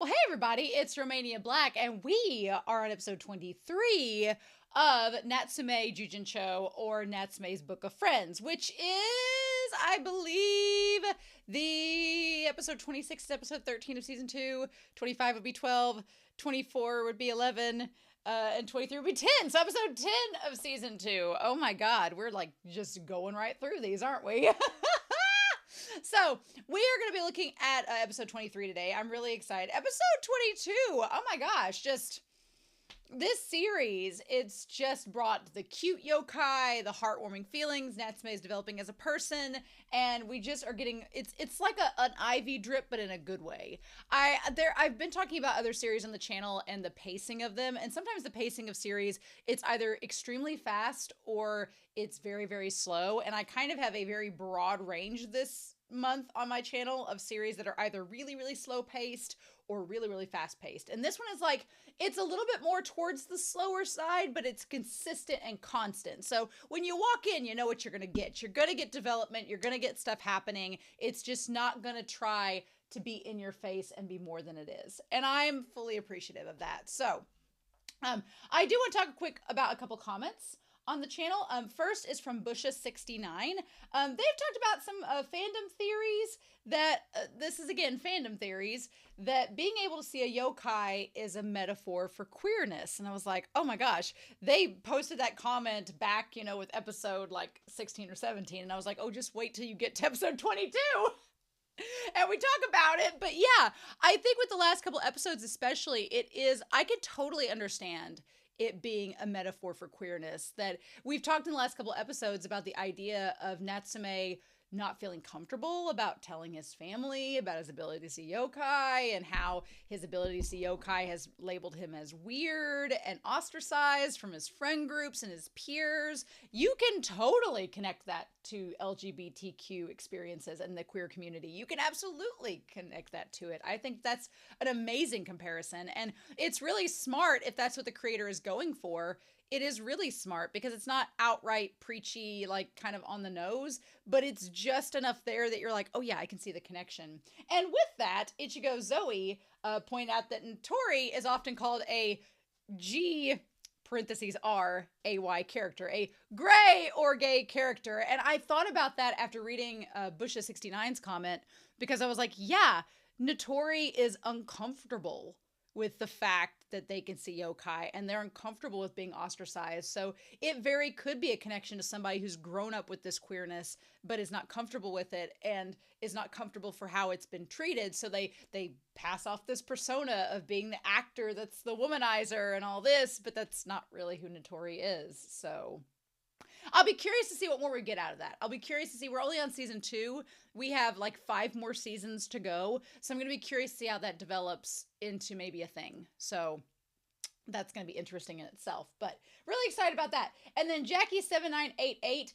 Hey everybody, it's Romania Black, and we are on episode 23 of Natsume Yujin-Cho, or Natsume's Book of Friends, which is, I believe, the episode 26 is episode 13 of season 2, 25 would be 12, 24 would be 11, and 23 would be 10, so episode 10 of season 2. Oh my god, we're like just going right through these, aren't we? So, we are going to be looking at episode 23 today. I'm really excited. Episode 22, oh my gosh, just this series, it's just brought the cute yokai, the heartwarming feelings Natsume is developing as a person, and we just are getting, it's like an IV drip, but in a good way. I've been talking about other series on the channel and the pacing of them, and sometimes the pacing of series, it's either extremely fast or it's very, very slow, and I kind of have a very broad range this month on my channel of series that are either really, really slow paced or really, really fast paced. And this one is like, it's a little bit more towards the slower side, but it's consistent and constant. So when you walk in, you know what you're going to get. You're going to get development. You're going to get stuff happening. It's just not going to try to be in your face and be more than it is. And I'm fully appreciative of that. So I do want to talk quick about a couple comments on the channel. First is from Busha69. They've talked about some fandom theories that, this is again, fandom theories, that being able to see a yokai is a metaphor for queerness. And I was like, oh my gosh, they posted that comment back, you know, with episode like 16 or 17. And I was like, oh, just wait till you get to episode 22. And we talk about it. But yeah, I think with the last couple episodes especially, it is, I could totally understand it being a metaphor for queerness. That we've talked in the last couple episodes about the idea of Natsume not feeling comfortable about telling his family about his ability to see yokai, and how his ability to see yokai has labeled him as weird and ostracized from his friend groups and his peers. You can totally connect that to LGBTQ experiences and the queer community. You can absolutely connect that to it. I think that's an amazing comparison, and it's really smart if that's what the creator is going for. It is really smart because it's not outright preachy, like kind of on the nose, but it's just enough there that you're like, oh yeah, I can see the connection. And with that, Ichigo Zoe point out that Notori is often called a G parentheses R A Y character, a gray or gay character. And I thought about that after reading Busha 69's comment, because I was like, yeah, Notori is uncomfortable with the fact that they can see yokai, and they're uncomfortable with being ostracized. So it very could be a connection to somebody who's grown up with this queerness, but is not comfortable with it and is not comfortable for how it's been treated. So they pass off this persona of being the actor that's the womanizer and all this, but that's not really who Notori is. So I'll be curious to see what more we get out of that. I'll be curious to see. We're only on season 2. We have like 5 more seasons to go. So I'm going to be curious to see how that develops into maybe a thing. So that's going to be interesting in itself, but really excited about that. And then Jackie7988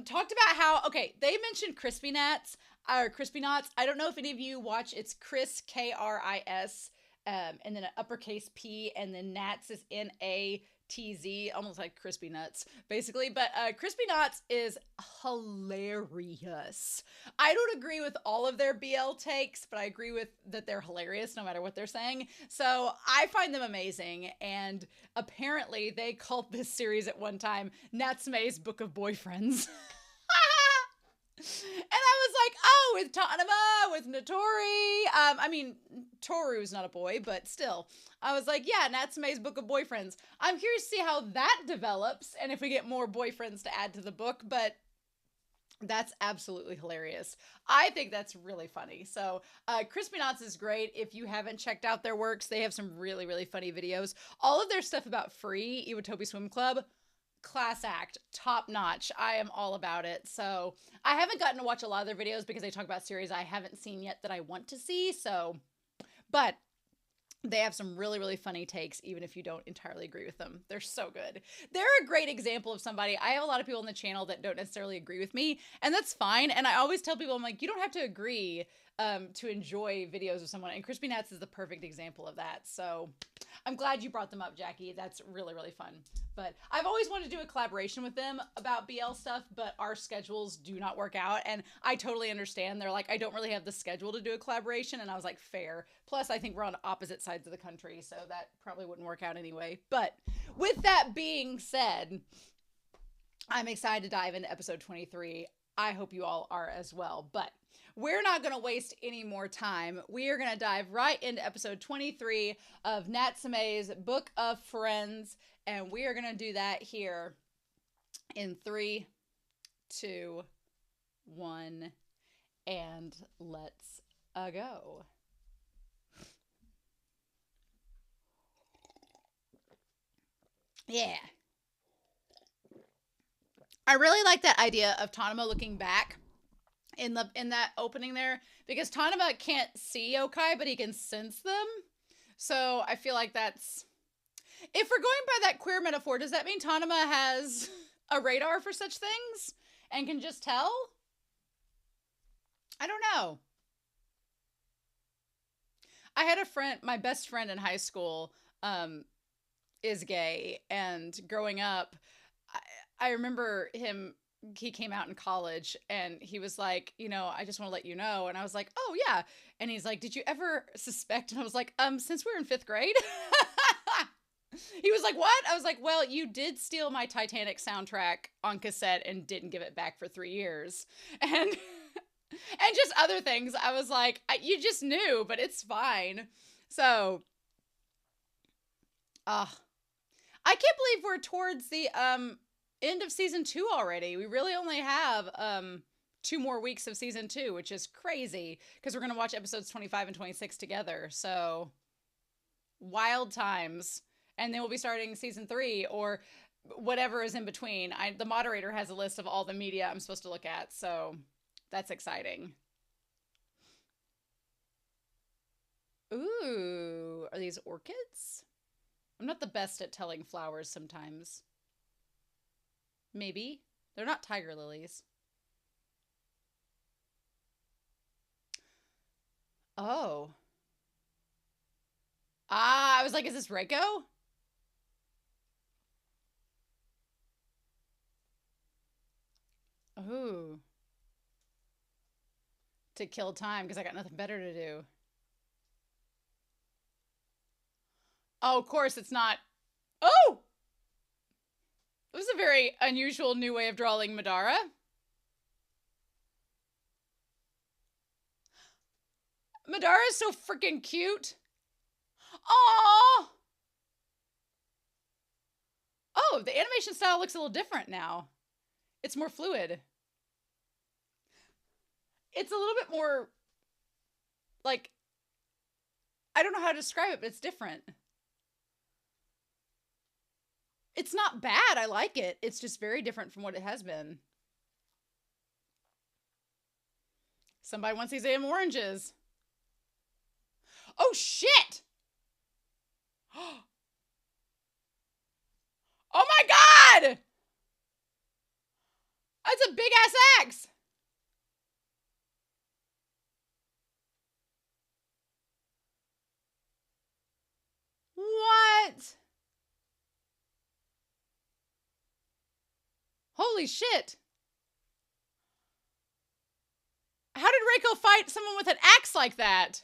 talked about how, okay, they mentioned Crispy Knots, or Crispy Knots. I don't know if any of you watch, it's Chris, K-R-I-S, and then an uppercase P, and then Nats is N-A-T-Z, almost like Crispy Nuts, basically. But Crispy Knots is hilarious. I don't agree with all of their BL takes, but I agree with that they're hilarious no matter what they're saying. So I find them amazing. And apparently they called this series at one time Natsume's Book of Boyfriends. And I was like, oh, with Tanama, with Notori. I mean, Toru's not a boy, but still. I was like, yeah, Natsume's Book of Boyfriends. I'm curious to see how that develops and if we get more boyfriends to add to the book, but that's absolutely hilarious. I think that's really funny. So Crispy Knots is great. If you haven't checked out their works, they have some really, really funny videos. All of their stuff about Free, Iwatobi Swim Club, class act, top notch. I am all about it. So I haven't gotten to watch a lot of their videos because they talk about series I haven't seen yet that I want to see. So, but they have some really, really funny takes, even if you don't entirely agree with them. They're so good. They're a great example of somebody. I have a lot of people on the channel that don't necessarily agree with me, and that's fine. And I always tell people, I'm like, you don't have to agree to enjoy videos of someone. And Crispy Nuts is the perfect example of that. So I'm glad you brought them up, Jackie. That's really, really fun. But I've always wanted to do a collaboration with them about BL stuff, but our schedules do not work out. And I totally understand. They're like, I don't really have the schedule to do a collaboration. And I was like, fair. Plus, I think we're on opposite sides of the country, so that probably wouldn't work out anyway. But with that being said, I'm excited to dive into episode 23. I hope you all are as well. But we're not going to waste any more time. We are going to dive right into episode 23 of Natsume's Book of Friends. And we are going to do that here in 3, 2, 1, and let's go. Yeah. I really like that idea of Tanama looking back in that opening there, because Tanama can't see yokai, but he can sense them. So I feel like that's, if we're going by that queer metaphor, does that mean Tanama has a radar for such things and can just tell? I don't know. I had a friend, my best friend in high school, is gay, and growing up, I remember him, he came out in college and he was like, you know, I just want to let you know. And I was like, oh yeah. And he's like, did you ever suspect? And I was like, since we were in 5th grade. He was like, what? I was like, well, you did steal my Titanic soundtrack on cassette and didn't give it back for 3 years. And just other things. I was like, you just knew, but it's fine. So, I can't believe we're towards the end of season 2 already. We really only have 2 more weeks of season 2, which is crazy because we're going to watch episodes 25 and 26 together. So wild times. And then we'll be starting season 3 or whatever is in between. The moderator has a list of all the media I'm supposed to look at, so that's exciting. Ooh, are these orchids? I'm not the best at telling flowers sometimes. Maybe. They're not tiger lilies. Oh. I was like, is this Reiko? Ooh. To kill time because I got nothing better to do. Oh, of course it's not. Oh! It was a very unusual new way of drawing Madara. Madara is so freaking cute. Aww! Oh, the animation style looks a little different now. It's more fluid. It's a little bit more, like, I don't know how to describe it, but it's different. It's not bad. I like it. It's just very different from what it has been. Somebody wants these damn oranges. Oh, shit! Oh my god! That's a big ass axe! What? Holy shit. How did Reiko fight someone with an axe like that?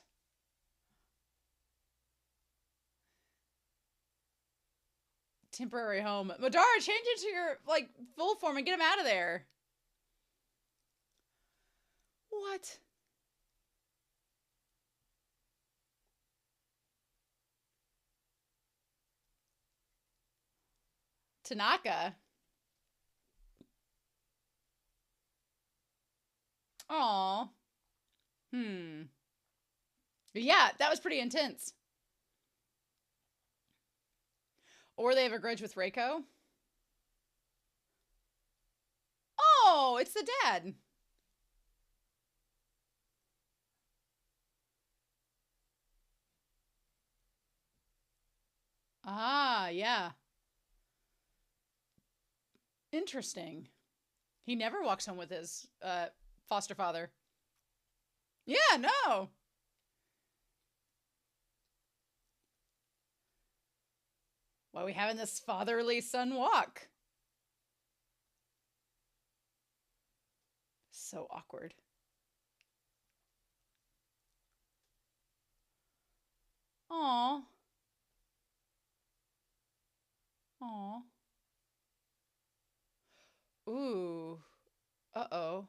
Temporary home. Madara, change into your, like, full form and get him out of there. What? Tanaka? Aw. Yeah, that was pretty intense. Or they have a grudge with Reiko. Oh, it's the dad. Ah, yeah. Interesting. He never walks home with his foster father. Yeah, no. Why are we having this fatherly son walk? So awkward. Aw. Aw. Ooh. Uh-oh.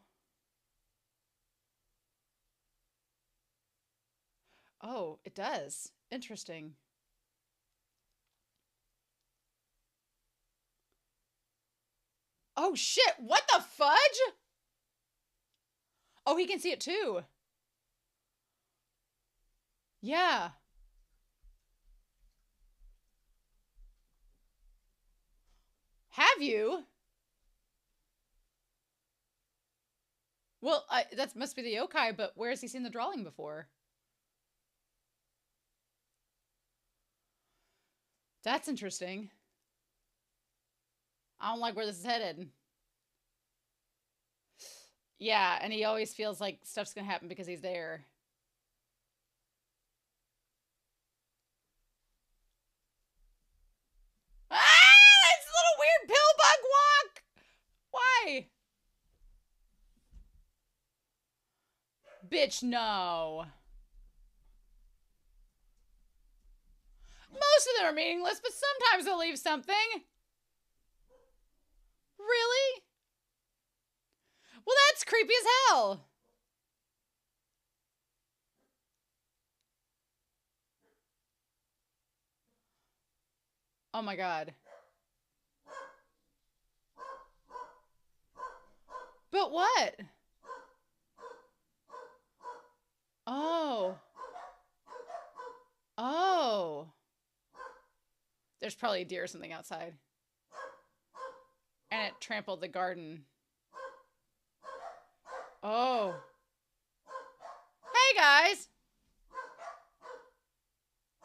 Oh, it does. Interesting. Oh, shit. What the fudge? Oh, he can see it too. Yeah. Have you? Well, that must be the yokai, but where has he seen the drawing before? That's interesting. I don't like where this is headed. Yeah, and he always feels like stuff's gonna happen because he's there. Ah! It's a little weird pillbug walk! Why? Bitch, no. Most of them are meaningless, but sometimes they'll leave something. Really? Well, that's creepy as hell. Oh my god. But what? Oh. Oh. There's probably a deer or something outside. And it trampled the garden. Oh. Hey, guys.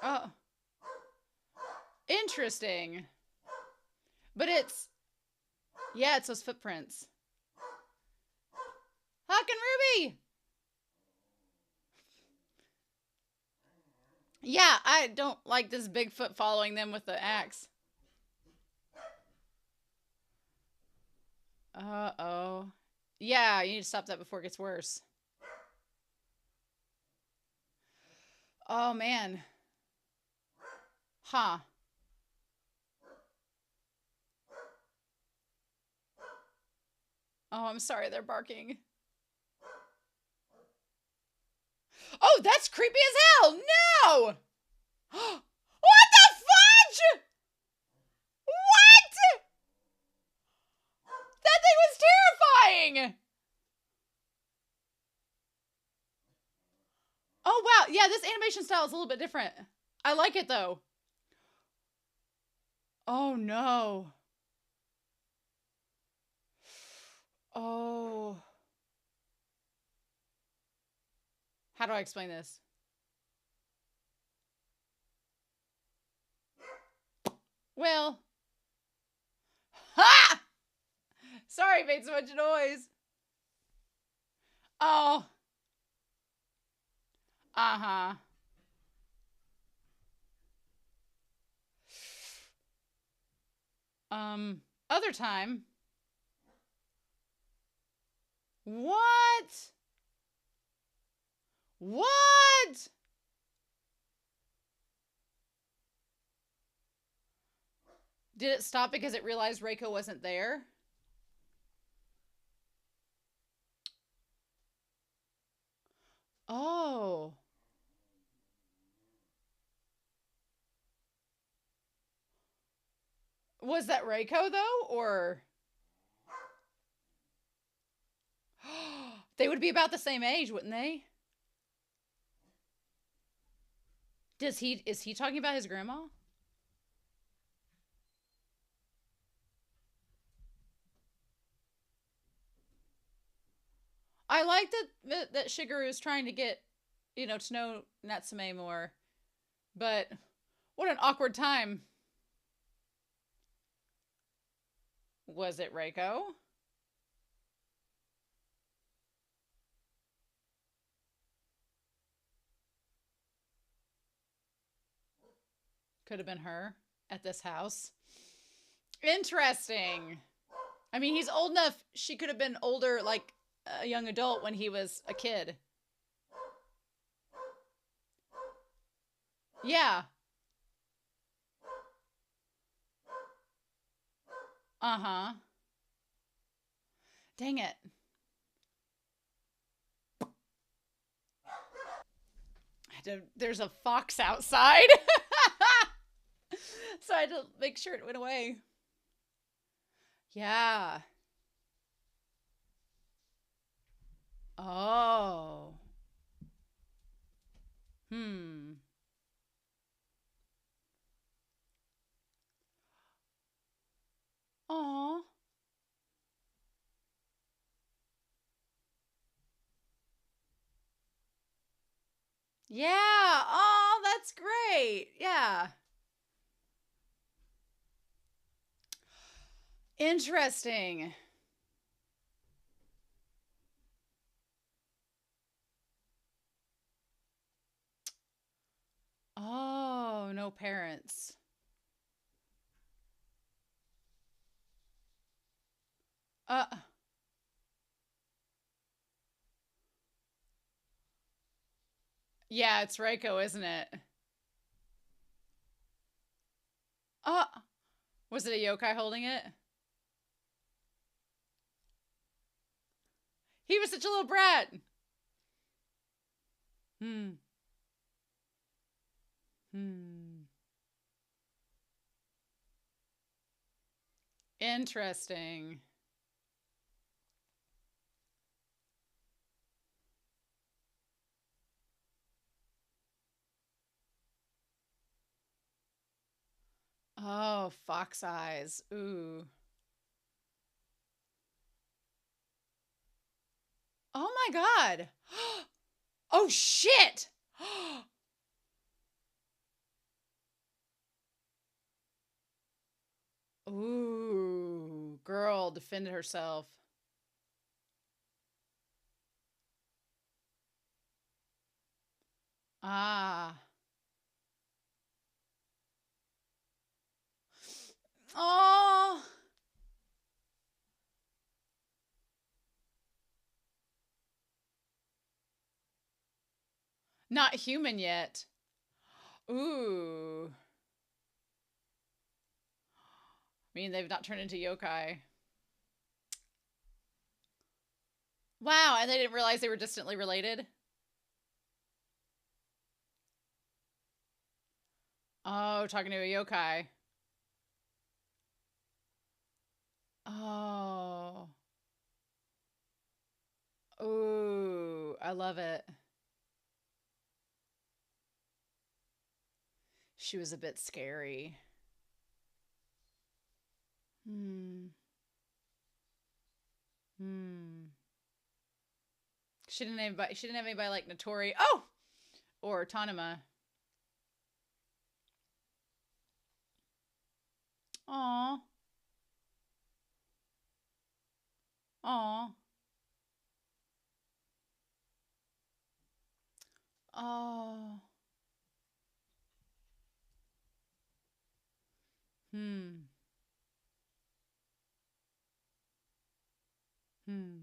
Oh. Interesting. But it's... Yeah, it's those footprints. Huck and Ruby! Yeah, I don't like this Bigfoot following them with the axe. Uh-oh. Yeah, you need to stop that before it gets worse. Oh, man. Huh. Oh, I'm sorry they're barking. Oh, that's creepy as hell! No! What the fudge? What? That thing was terrifying! Oh, wow. Yeah, this animation style is a little bit different. I like it, though. Oh, no. Oh. How do I explain this? Well. Ha! Sorry, it made so much noise. Oh. Uh-huh. Other time. What? What? Did it stop because it realized Reiko wasn't there? Oh. Was that Reiko, though? Or... They would be about the same age, wouldn't they? Is he talking about his grandma? I like that Shigeru is trying to get, to know Natsume more. But what an awkward time. Was it Reiko? Could have been her. at this house. Interesting. I mean, he's old enough. She could have been older, like a young adult when he was a kid. Yeah. Uh-huh. Dang it. There's a fox outside. So I had to make sure it went away. Yeah. Oh. Hmm. Aw. Yeah. Oh, that's great. Yeah. Interesting. Oh, no parents. Uh, yeah, it's Reiko, isn't it? Uh, was it a yokai holding it? He was such a little brat. Hmm. Hmm. Interesting. Oh, fox eyes. Ooh. Oh my god. Oh shit. Ooh. Girl defended herself. Ah. Oh. Not human yet. Ooh. I mean, they've not turned into yokai. Wow, and they didn't realize they were distantly related? Oh, talking to a yokai. Oh. Ooh, I love it. She was a bit scary. Hmm. Hmm. She didn't have anybody like Notori. Oh! Or Tanuma. Aw. Aw. Oh. Hmm. Hmm.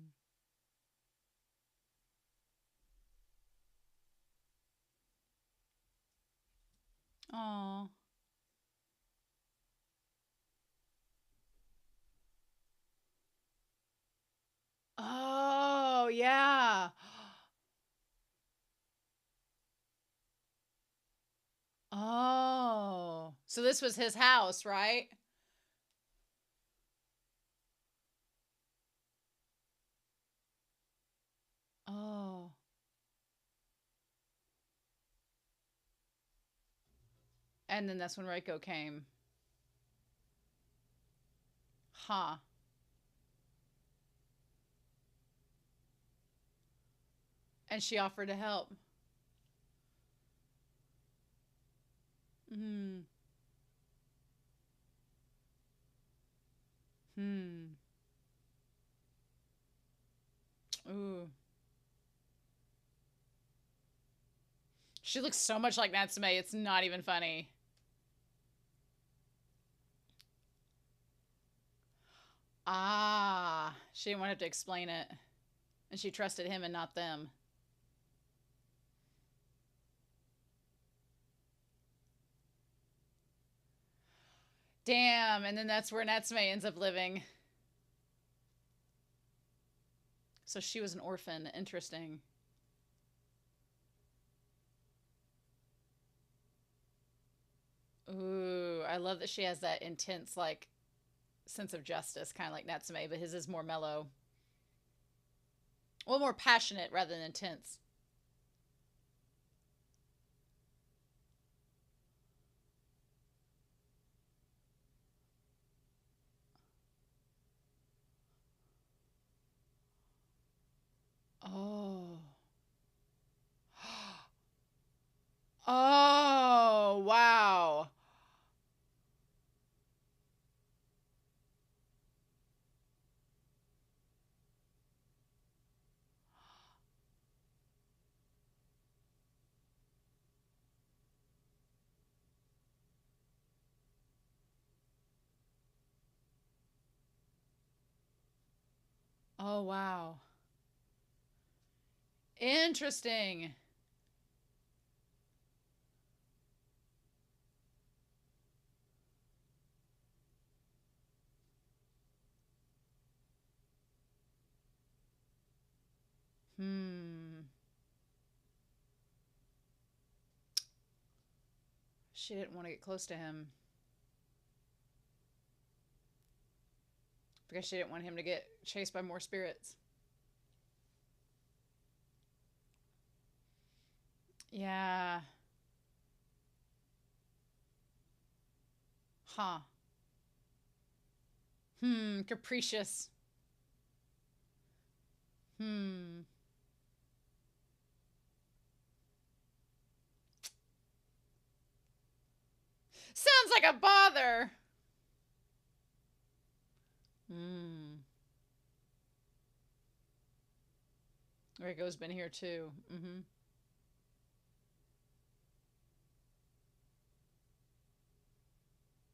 Aw. Oh, yeah. Oh. So this was his house, right? Oh. And then that's when Reiko came. Huh. And she offered to help. Hmm. Hmm. Ooh. She looks so much like Natsume, it's not even funny. Ah, she didn't want to have to explain it. And she trusted him and not them. Damn, and then that's where Natsume ends up living. So she was an orphan. Interesting. Ooh, I love that she has that intense, like, sense of justice, kind of like Natsume, but his is more mellow. Well, more passionate rather than intense. Oh. Oh, wow. Oh, wow. Interesting. Hmm. She didn't want to get close to him because she didn't want him to get chased by more spirits. Yeah. Huh. Hmm. Capricious. Hmm. Sounds like a bother. Hmm. Reiko's been here too. Mm-hmm.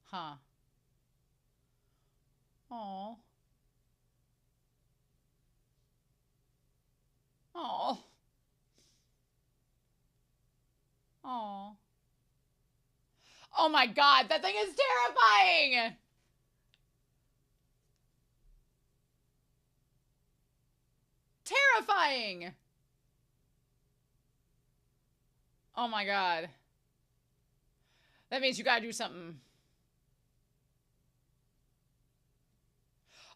Huh. Oh. Oh. Oh. Oh my god, that thing is terrifying! Terrifying! Oh my god. That means you gotta do something.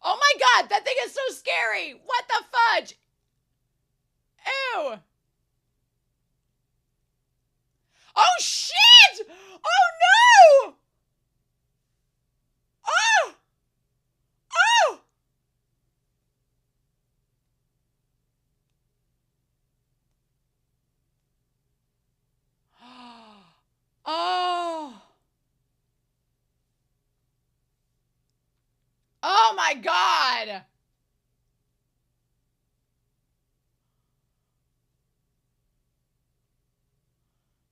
Oh my god, that thing is so scary! What the fudge? Ew! Oh shit! Oh no! Oh! Oh! Oh! Oh my god!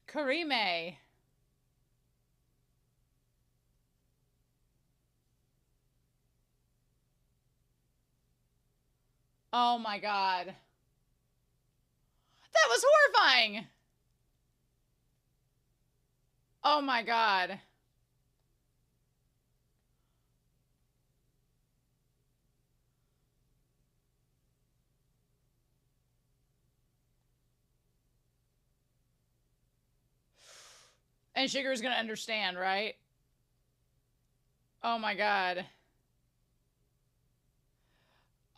Karime. Oh my god. That was horrifying! Oh my god. And Shigeru's gonna understand, right? Oh my god.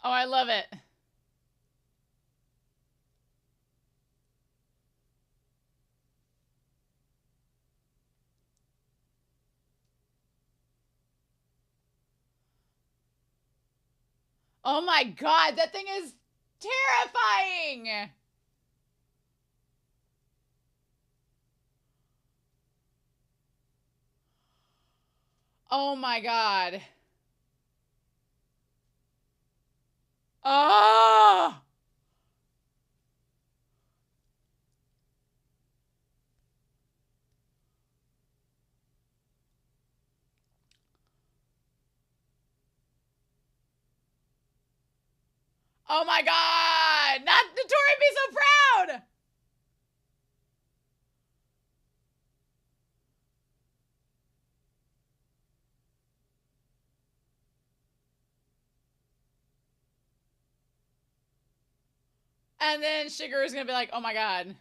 Oh, I love it. Oh my god, that thing is terrifying! Oh my god. Oh! Oh my god! Not the Tori be so proud! And then Shigeru's gonna be like, oh my god.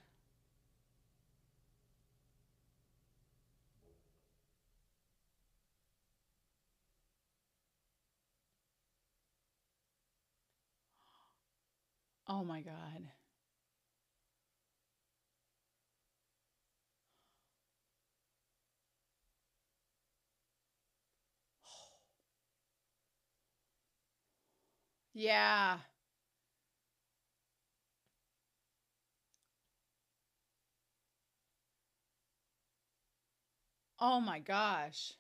Oh my god. Yeah. Oh my gosh.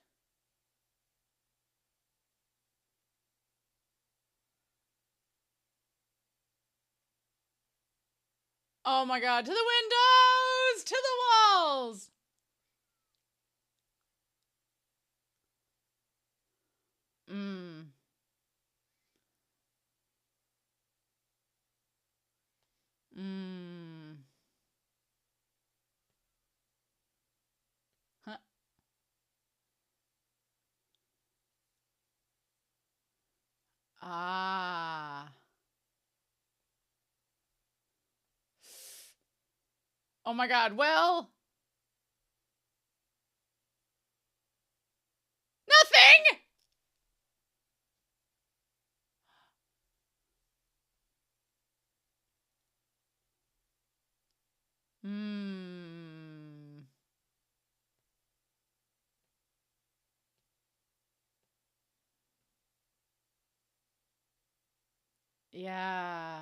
Oh my god. To the windows! To the walls! Mmm. Mmm. Huh. Ah. Oh my god. Well. Nothing! Mmm. Yeah.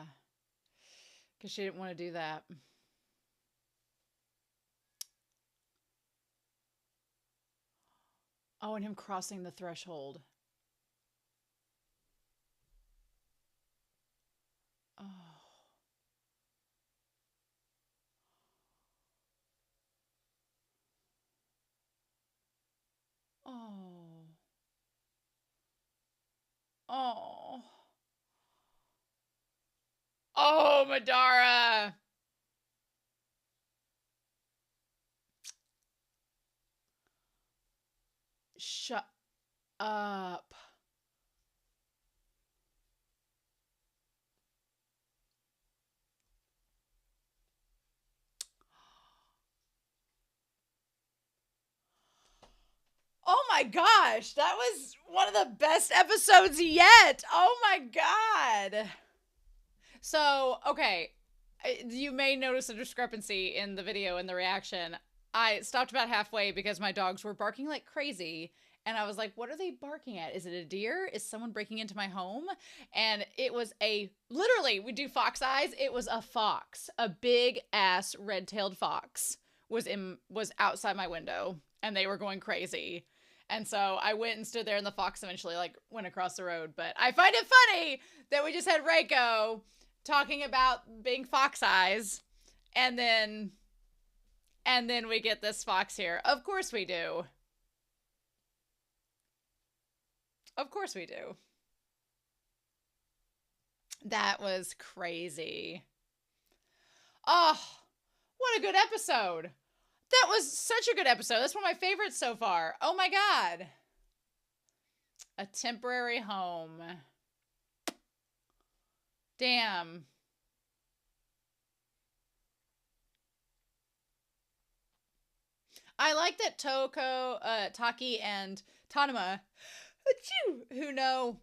Because she didn't want to do that. Oh, and him crossing the threshold. Oh. Oh. Oh. Oh, Madara. Shut up. Oh my gosh, that was one of the best episodes yet. Oh my god. So, okay, you may notice a discrepancy in the video and the reaction. I stopped about halfway because my dogs were barking like crazy. And I was like, what are they barking at? Is it a deer? Is someone breaking into my home? And it was literally, we do fox eyes. It was a fox, a big ass red-tailed fox was outside my window and they were going crazy. And so I went and stood there and the fox eventually like went across the road. But I find it funny that we just had Reiko talking about being fox eyes and then we get this fox here. Of course we do. Of course we do. That was crazy. Oh, what a good episode. That was such a good episode. That's one of my favorites so far. Oh my god. A temporary home. Damn. I like that Taki, and Tanuma, who know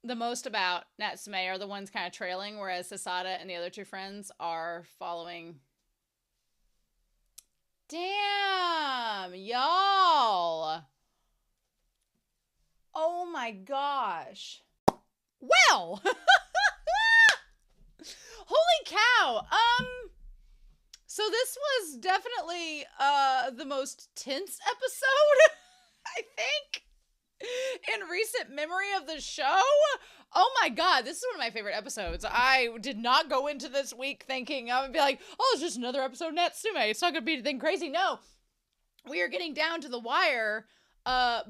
the most about Natsume, are the ones kind of trailing, whereas Sasada and the other two friends are following. Damn, y'all. Oh my gosh. Well, holy cow. So this was definitely the most tense episode, I think, in recent memory of the show. Oh my god, this is one of my favorite episodes. I did not go into this week thinking I would be like, oh, it's just another episode of Natsume. It's not going to be anything crazy. No, we are getting down to the wire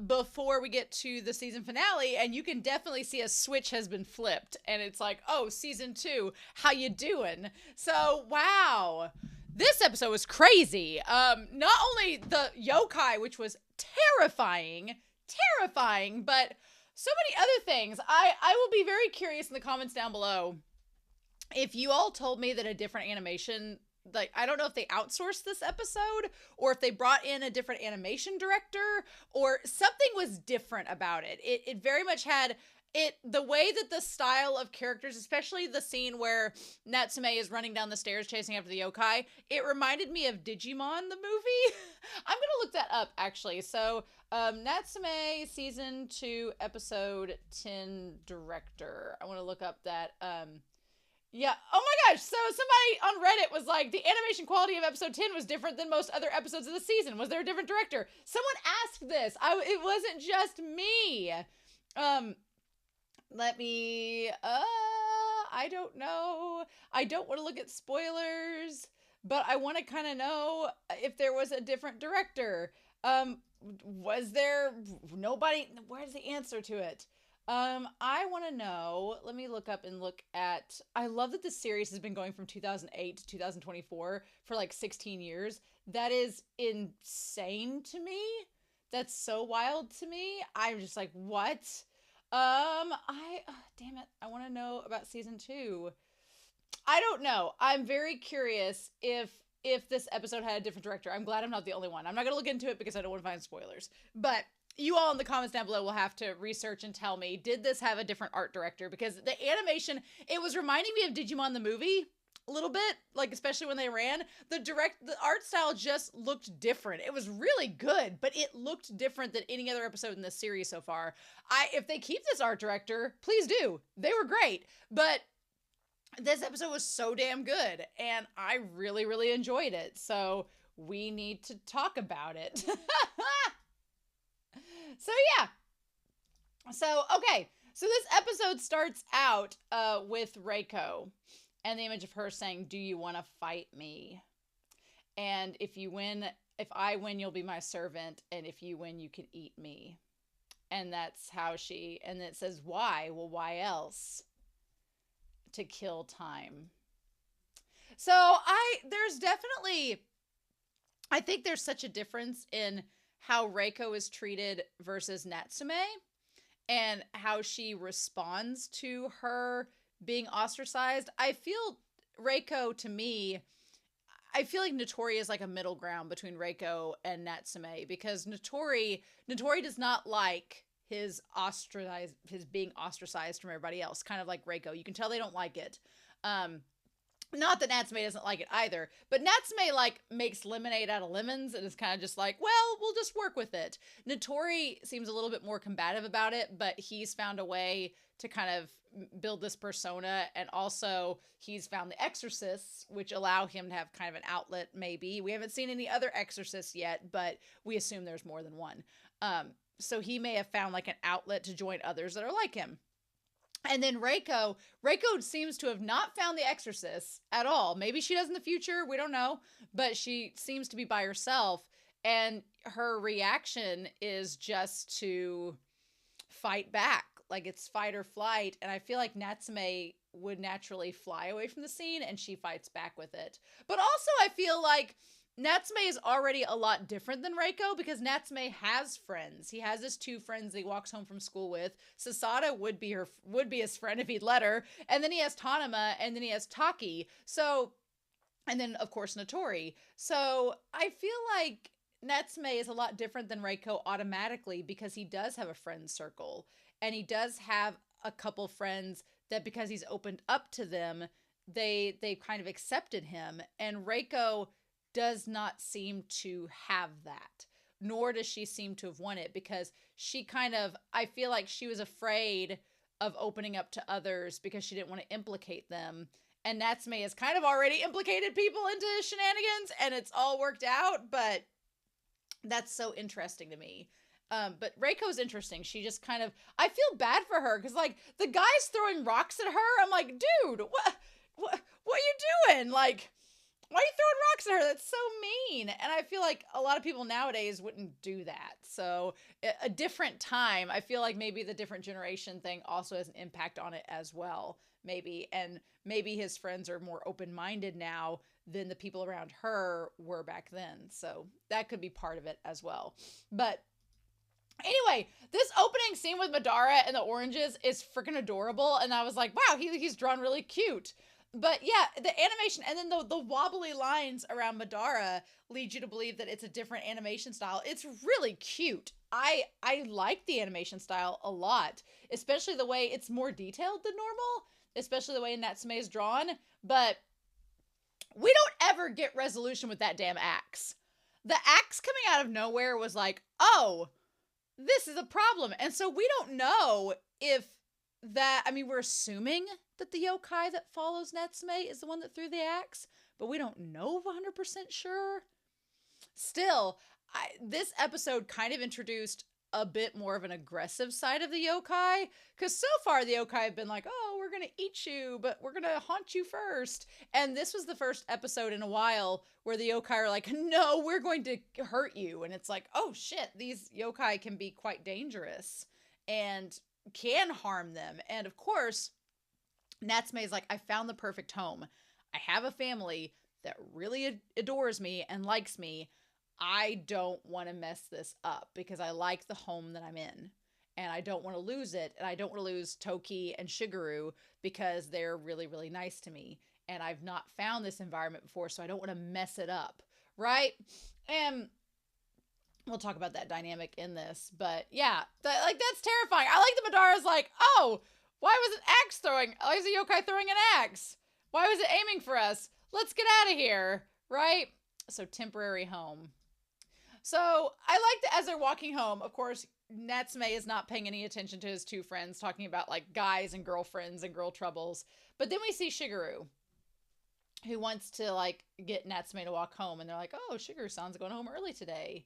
before we get to the season finale, and you can definitely see a switch has been flipped, and it's like, oh, season 2, how you doing? So, wow. This episode was crazy. Not only the yokai, which was terrifying, but so many other things. I will be very curious in the comments down below if you all told me that a different animation, like, I don't know if they outsourced this episode or if they brought in a different animation director or something was different about it. It very much had the way that the style of characters, especially the scene where Natsume is running down the stairs chasing after the yokai, it reminded me of Digimon, the movie. I'm gonna look that up, actually. So, Natsume season 2 episode 10 director. I want to look up that, yeah. Oh my gosh. So somebody on Reddit was like, the animation quality of episode 10 was different than most other episodes of the season. Was there a different director? Someone asked this. It wasn't just me. Let me, I don't know. I don't want to look at spoilers, but I want to kind of know if there was a different director. Was there nobody? Where's the answer to it? I want to know, let me look up and look at, I love that this series has been going from 2008 to 2024 for like 16 years. That is insane to me. That's so wild to me. I'm just like, what? Damn it. I want to know about season 2. I don't know. I'm very curious if this episode had a different director. I'm glad I'm not the only one. I'm not going to look into it because I don't want to find spoilers, but you all in the comments down below will have to research and tell me, did this have a different art director? Because the animation, it was reminding me of Digimon the movie a little bit, like especially when they ran. The art style just looked different. It was really good, but it looked different than any other episode in this series so far. If they keep this art director, please do. They were great, but this episode was so damn good, and I really, really enjoyed it. So we need to talk about it. So yeah. So, okay. So this episode starts out with Reiko and the image of her saying, "Do you want to fight me? And if I win, you'll be my servant. And if you win, you can eat me." And that's how and it says, why? Well, why else? To kill time. So I think there's such a difference in how Reiko is treated versus Natsume and how she responds to her being ostracized. I feel Reiko, to me, I feel like Notori is like a middle ground between Reiko and Natsume, because Notori does not like his being ostracized from everybody else, kind of like Reiko. You can tell they don't like it. Not that Natsume doesn't like it either, but Natsume like makes lemonade out of lemons and is kind of just like, well, we'll just work with it. Notori seems a little bit more combative about it, but he's found a way to kind of build this persona, and also he's found the exorcists, which allow him to have kind of an outlet, maybe. We haven't seen any other exorcists yet, but we assume there's more than one. So he may have found like an outlet to join others that are like him. And then Reiko seems to have not found the exorcists at all. Maybe she does in the future. We don't know. But she seems to be by herself. And her reaction is just to fight back. Like, it's fight or flight. And I feel like Natsume would naturally fly away from the scene, and she fights back with it. But also I feel like Natsume is already a lot different than Reiko, because Natsume has friends. He has his 2 friends that he walks home from school with. Sasada would be his friend if he'd let her. And then he has Tanama, and then he has Taki. So, and then of course Notori. So I feel like Natsume is a lot different than Reiko automatically, because he does have a friend circle. And he does have a couple friends that, because he's opened up to them, they kind of accepted him. And Reiko does not seem to have that, nor does she seem to have won it, because she kind of, I feel like she was afraid of opening up to others because she didn't want to implicate them. And Natsume has kind of already implicated people into shenanigans, and it's all worked out, but that's so interesting to me. But Reiko's interesting. She just kind of, I feel bad for her, because like the guy's throwing rocks at her. I'm like, dude, what are you doing? Like, Why are you throwing rocks at her? That's so mean. And I feel like a lot of people nowadays wouldn't do that. So a different time, I feel like maybe the different generation thing also has an impact on it as well. Maybe. And maybe his friends are more open-minded now than the people around her were back then. So that could be part of it as well. But anyway, this opening scene with Madara and the oranges is freaking adorable. And I was like, wow, he's drawn really cute. But yeah, the animation and then the wobbly lines around Madara lead you to believe that it's a different animation style. It's really cute. I like the animation style a lot, especially the way it's more detailed than normal, especially the way Natsume is drawn. But we don't ever get resolution with that damn axe. The axe coming out of nowhere was like, oh, this is a problem. And so we don't know if that, I mean, we're assuming that the yokai that follows Natsume is the one that threw the axe, but we don't know 100% sure. Still, this episode kind of introduced a bit more of an aggressive side of the yokai, because so far the yokai have been like, oh, we're gonna eat you, but we're gonna haunt you first. And this was the first episode in a while where the yokai are like, no, we're going to hurt you. And it's like, oh shit, these yokai can be quite dangerous and can harm them. And of course, Natsume is like, I found the perfect home. I have a family that really adores me and likes me. I don't want to mess this up because I like the home that I'm in and I don't want to lose it. And I don't want to lose Toki and Shigeru because they're really, really nice to me. And I've not found this environment before, so I don't want to mess it up. Right? And we'll talk about that dynamic in this. But yeah, that's terrifying. I like the Madara's like, oh, why was an axe throwing? Why is a yokai throwing an axe? Why was it aiming for us? Let's get out of here. Right? So temporary home. So I like that as they're walking home, of course, Natsume is not paying any attention to his two friends talking about like guys and girlfriends and girl troubles. But then we see Shigeru, who wants to like get Natsume to walk home. And they're like, oh, Shigeru-san's going home early today.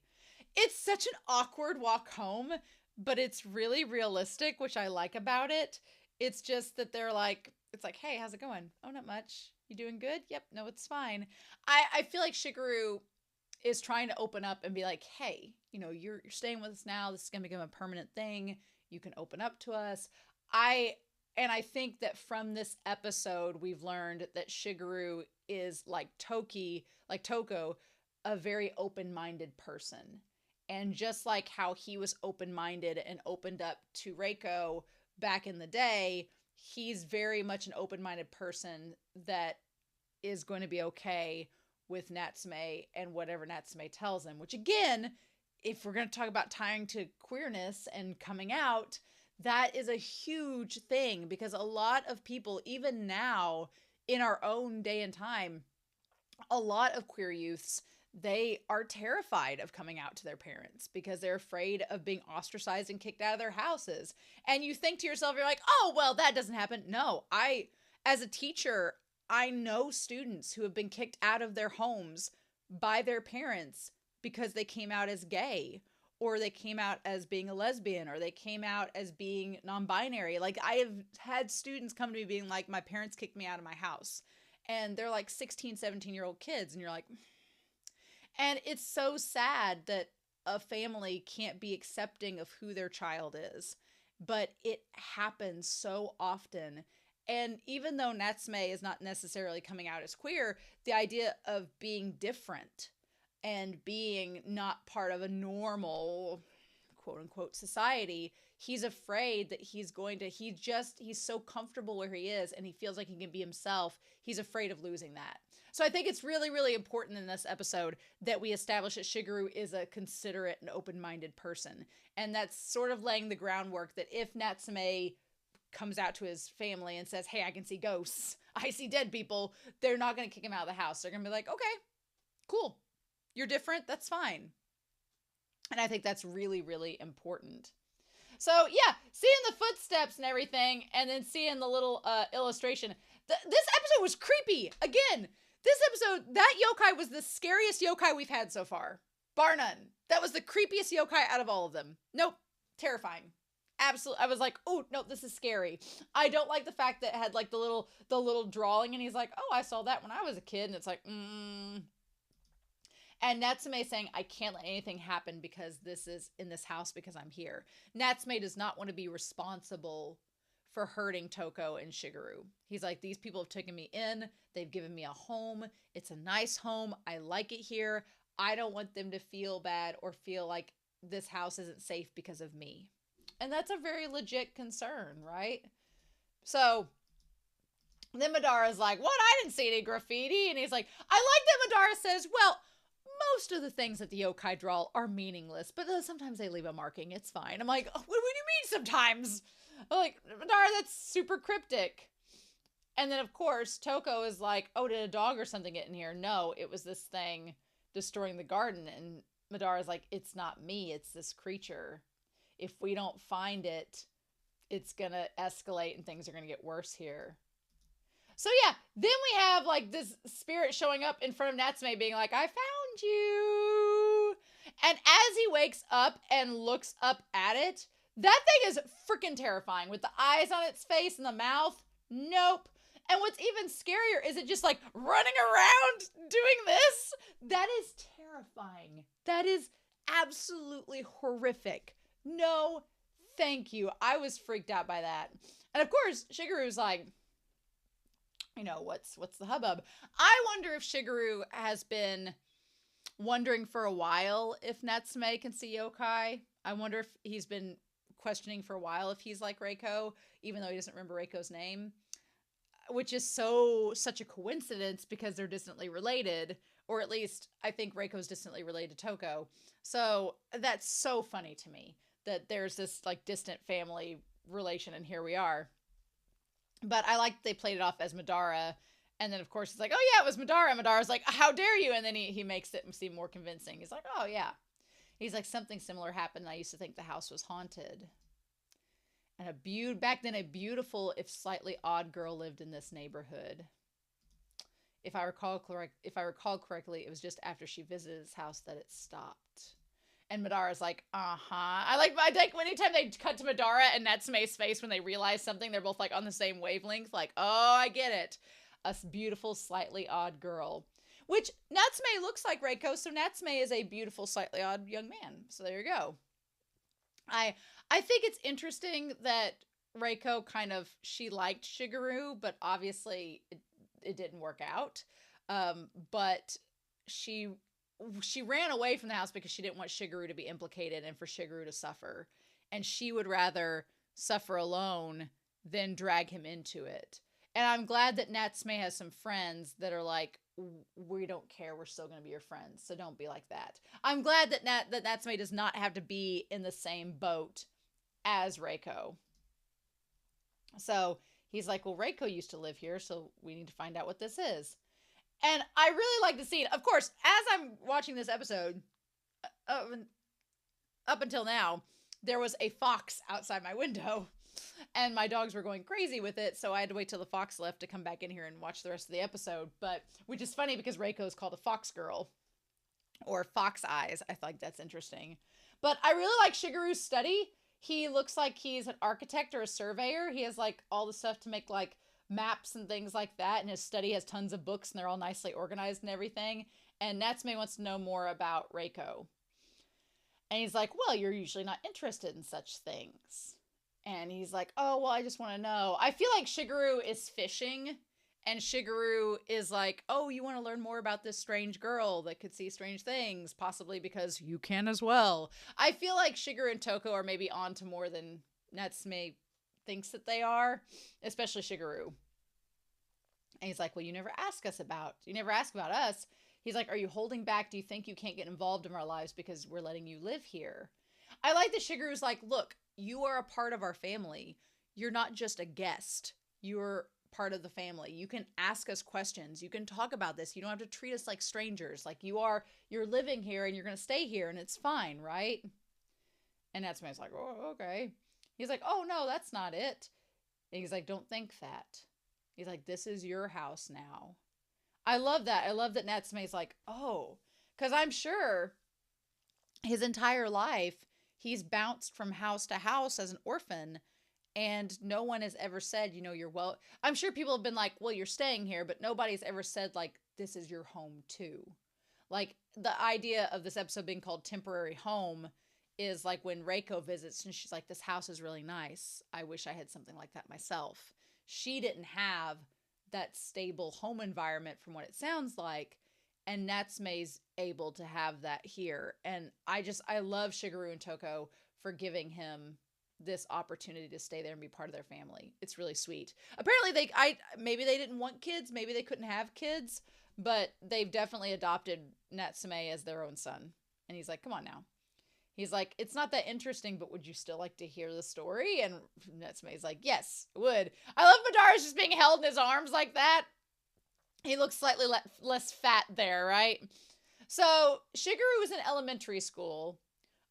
It's such an awkward walk home, but it's really realistic, which I like about it. It's just that they're like, it's like, hey, how's it going? Oh, not much. You doing good? Yep. No, it's fine. I feel like Shigeru is trying to open up and be like, hey, you know, you're staying with us now. This is going to become a permanent thing. You can open up to us. I think that from this episode, we've learned that Shigeru is like Toko, a very open-minded person. And just like how he was open-minded and opened up to Reiko back in the day, he's very much an open-minded person that is going to be okay with Natsume and whatever Natsume tells him, which again, if we're going to talk about tying to queerness and coming out, that is a huge thing because a lot of people, even now in our own day and time, a lot of queer youths, they are terrified of coming out to their parents because they're afraid of being ostracized and kicked out of their houses. And you think to yourself, you're like, oh, well, that doesn't happen. No, as a teacher, I know students who have been kicked out of their homes by their parents because they came out as gay or they came out as being a lesbian or they came out as being non-binary. Like I have had students come to me being like, my parents kicked me out of my house. And they're like 16, 17-year-old kids. And you're like, and it's so sad that a family can't be accepting of who their child is. But it happens so often. And even though Natsume is not necessarily coming out as queer, the idea of being different and being not part of a normal, quote unquote, society, he's afraid that he's so comfortable where he is and he feels like he can be himself. He's afraid of losing that. So I think it's really, really important in this episode that we establish that Shigeru is a considerate and open-minded person. And that's sort of laying the groundwork that if Natsume comes out to his family and says, hey, I can see ghosts, I see dead people, they're not going to kick him out of the house. They're going to be like, okay, cool. You're different. That's fine. And I think that's really, really important. So yeah, seeing the footsteps and everything, and then seeing the little illustration. This episode was creepy. Again, this episode, that yokai was the scariest yokai we've had so far. Bar none. That was the creepiest yokai out of all of them. Nope. Terrifying. absolutely, I was like, oh, no, this is scary. I don't like the fact that it had like the little drawing, and he's like, oh, I saw that when I was a kid. And it's like, And Natsume saying, I can't let anything happen because this is in this house because I'm here. Natsume does not want to be responsible for hurting Toko and Shigeru. He's like, these people have taken me in. They've given me a home. It's a nice home. I like it here. I don't want them to feel bad or feel like this house isn't safe because of me. And that's a very legit concern, right? So then Madara's like, what? I didn't see any graffiti. And he's like, I like that Madara says, well, most of the things that the yokai draw are meaningless, but sometimes they leave a marking. It's fine. I'm like, what do you mean sometimes? I'm like, Madara, that's super cryptic. And then, of course, Toko is like, oh, did a dog or something get in here? No, it was this thing destroying the garden. And Madara's like, it's not me. It's this creature. If we don't find it, it's going to escalate and things are going to get worse here. So yeah, then we have like this spirit showing up in front of Natsume being like, I found you. And as he wakes up and looks up at it, that thing is freaking terrifying with the eyes on its face and the mouth. Nope. And what's even scarier is it just like running around doing this. That is terrifying. That is absolutely horrific. No, thank you. I was freaked out by that. And of course, Shigeru's like, you know, what's the hubbub? I wonder if Shigeru has been wondering for a while if Natsume can see yokai. I wonder if he's been questioning for a while if he's like Reiko, even though he doesn't remember Reiko's name, which is such a coincidence because they're distantly related, or at least I think Reiko's distantly related to Toko. So that's so funny to me that there's this like distant family relation, and here we are. But I like they played it off as Madara. And then, of course, it's like, oh, yeah, it was Madara. And Madara's like, how dare you? And then he makes it seem more convincing. He's like, oh, yeah. He's like, something similar happened. I used to think the house was haunted. And back then, a beautiful, if slightly odd girl lived in this neighborhood. If I recall correctly, it was just after she visited his house that it stopped. And Madara's like, I like anytime they cut to Madara and Natsume's face when they realize something, they're both like on the same wavelength. Like, oh, I get it. A beautiful, slightly odd girl. Which Natsume looks like Reiko, so Natsume is a beautiful, slightly odd young man. So there you go. I think it's interesting that Reiko she liked Shigeru, but obviously it didn't work out. But she ran away from the house because she didn't want Shigeru to be implicated and for Shigeru to suffer. And she would rather suffer alone than drag him into it. And I'm glad that Natsume has some friends that are like, we don't care, we're still going to be your friends, so don't be like that. I'm glad that Natsume does not have to be in the same boat as Reiko. So he's like, well, Reiko used to live here, so we need to find out what this is. And I really like the scene. Of course, as I'm watching this episode, up until now, there was a fox outside my window. And my dogs were going crazy with it, so I had to wait till the fox left to come back in here and watch the rest of the episode. But, which is funny because Reiko is called a fox girl. Or fox eyes. I think that's interesting. But I really like Shigeru's study. He looks like he's an architect or a surveyor. He has like all the stuff to make like maps and things like that. And his study has tons of books and they're all nicely organized and everything. And Natsume wants to know more about Reiko. And he's like, well, you're usually not interested in such things. And he's like, oh, well, I just want to know. I feel like Shigeru is fishing. And Shigeru is like, oh, you want to learn more about this strange girl that could see strange things, possibly because you can as well. I feel like Shigeru and Toko are maybe on to more than Natsume thinks that they are, especially Shigeru. And he's like, well, you never ask about us. He's like, are you holding back? Do you think you can't get involved in our lives because we're letting you live here? I like that Shigeru's like, look, you are a part of our family. You're not just a guest. You're part of the family. You can ask us questions. You can talk about this. You don't have to treat us like strangers. Like you're living here and you're going to stay here and it's fine, right? And Natsume's like, oh, okay. He's like, oh, no, that's not it. And he's like, don't think that. He's like, this is your house now. I love that. I love that Natsume's like, oh, because I'm sure his entire life he's bounced from house to house as an orphan, and no one has ever said, you're well. I'm sure people have been like, well, you're staying here, but nobody's ever said, like, this is your home too. Like, the idea of this episode being called Temporary Home is like when Reiko visits and she's like, this house is really nice. I wish I had something like that myself. She didn't have that stable home environment from what it sounds like. And Natsume's able to have that here. And I love Shigeru and Toko for giving him this opportunity to stay there and be part of their family. It's really sweet. Apparently maybe they didn't want kids, maybe they couldn't have kids, but they've definitely adopted Natsume as their own son. And he's like, come on now. He's like, it's not that interesting, but would you still like to hear the story? And Natsume's like, yes, I would. I love Madara's just being held in his arms like that. He looks slightly less fat there, right? So Shigeru was in elementary school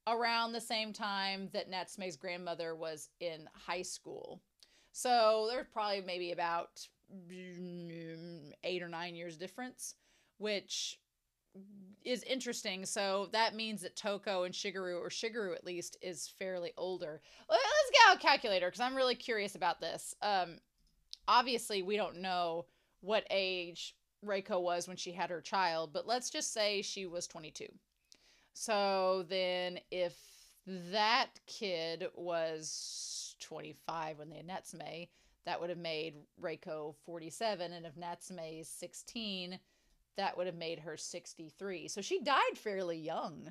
around the same time that Natsume's grandmother was in high school. So there's probably maybe about 8 or 9 years difference, which is interesting. So that means that Toko and Shigeru, or Shigeru at least, is fairly older. Let's get out a calculator because I'm really curious about this. Obviously, we don't know what age Reiko was when she had her child, but let's just say she was 22. So then if that kid was 25 when they had Natsume, that would have made Reiko 47. And if Natsume is 16, that would have made her 63. So she died fairly young.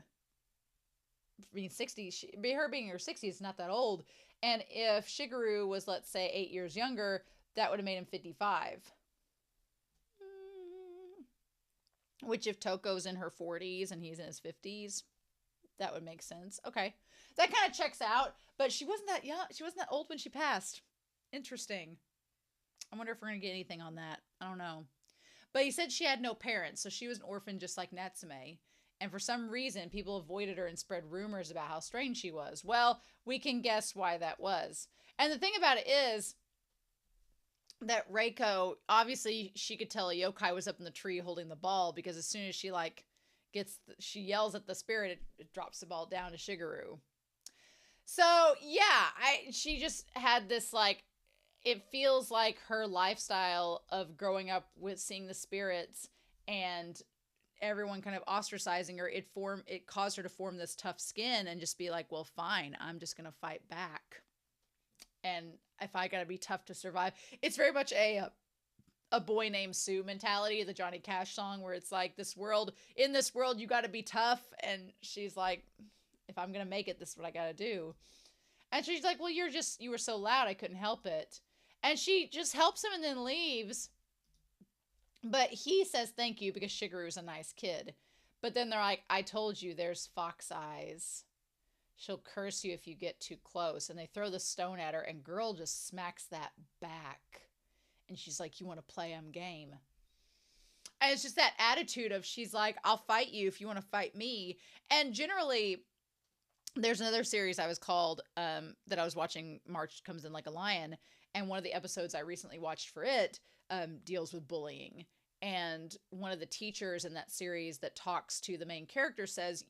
I mean, 60, her being in her 60s is not that old. And if Shigeru was, let's say, 8 years younger, that would have made him 55. Which if Toko's in her 40s and he's in his 50s, that would make sense. Okay. That kind of checks out. But she wasn't that young. She wasn't that old when she passed. Interesting. I wonder if we're going to get anything on that. I don't know. But he said she had no parents, so she was an orphan just like Natsume. And for some reason, people avoided her and spread rumors about how strange she was. Well, we can guess why that was. And the thing about it is that Reiko, obviously she could tell a yokai was up in the tree holding the ball, because as soon as she she yells at the spirit, it drops the ball down to Shigeru. So yeah, she just had this, like, it feels like her lifestyle of growing up with seeing the spirits and everyone kind of ostracizing her, it caused her to form this tough skin and just be like, well, fine, I'm just gonna fight back. And if I gotta be tough to survive, it's very much a Boy Named Sue mentality, the Johnny Cash song, where it's like, in this world, you gotta be tough. And she's like, if I'm gonna make it, this is what I gotta do. And she's like, well, you were so loud, I couldn't help it. And she just helps him and then leaves. But he says thank you because Shigeru's a nice kid. But then they're like, I told you, there's fox eyes. She'll curse you if you get too close. And they throw the stone at her, and girl just smacks that back. And she's like, you want to play? I'm game. And it's just that attitude of, she's like, I'll fight you if you want to fight me. And generally, there's another series I was called, that I was watching, March Comes in Like a Lion. And one of the episodes I recently watched for it deals with bullying. And one of the teachers in that series that talks to the main character says,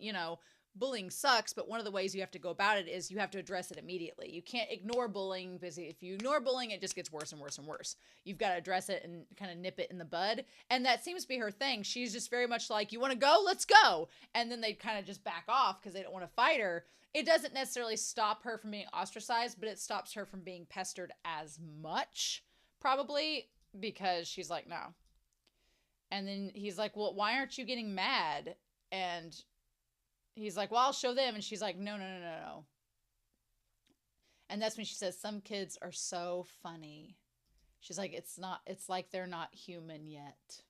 bullying sucks, but one of the ways you have to go about it is you have to address it immediately. You can't ignore bullying, because if you ignore bullying, it just gets worse and worse and worse. You've got to address it and kind of nip it in the bud. And that seems to be her thing. She's just very much like, you want to go? Let's go. And then they kind of just back off because they don't want to fight her. It doesn't necessarily stop her from being ostracized, but it stops her from being pestered as much, probably, because she's like, no. And then he's like, well, why aren't you getting mad? And he's like, well, I'll show them. And she's like, no. And that's when she says, some kids are so funny. She's like, it's like they're not human yet.